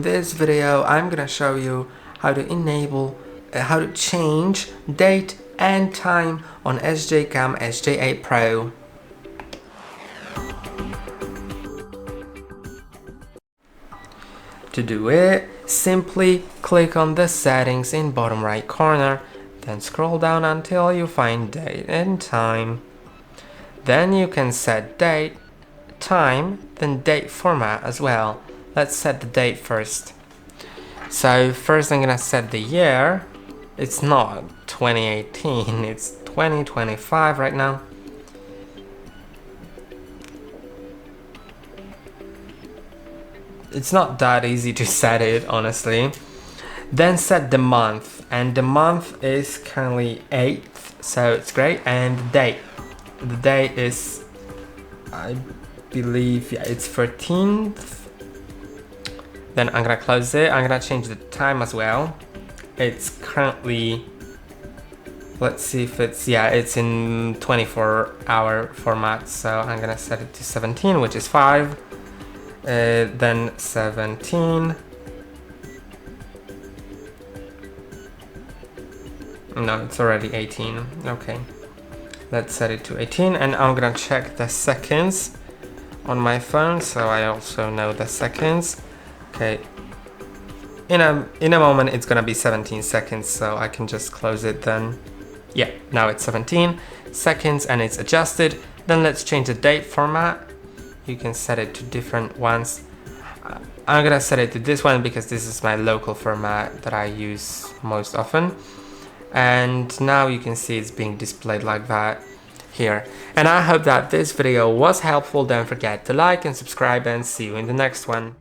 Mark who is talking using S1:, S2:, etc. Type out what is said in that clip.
S1: this video I'm gonna show you how to enable, how to change date and time on SJCAM SJ8 PRO. To do it, simply click on the settings in bottom right corner, then scroll down until you find date and time. Then you can set date, time, then date format as well. Let's set the date first. So first I'm gonna set the year. It's not 2018, it's 2025 right now. It's not that easy to set it, honestly. Then set the month, and the month is currently 8th, so it's great. And the date is, I believe, yeah, it's 13th. Then I'm gonna close it. I'm gonna change the time as well. It's currently, let's see if it's, yeah, it's in 24-hour format, so I'm gonna set it to 17, which is 5. Then 17. No, it's already 18. Okay, let's set it to 18, and I'm gonna check the seconds on my phone, so I also know the seconds. Okay, in a moment it's gonna be 17 seconds, so I can just close it then. Yeah, now it's 17 seconds and it's adjusted. Then let's change the date format. You can set it to different ones. I'm gonna set it to this one because this is my local format that I use most often. And now you can see it's being displayed like that here. And I hope that this video was helpful. Don't forget to like and subscribe, and see you in the next one.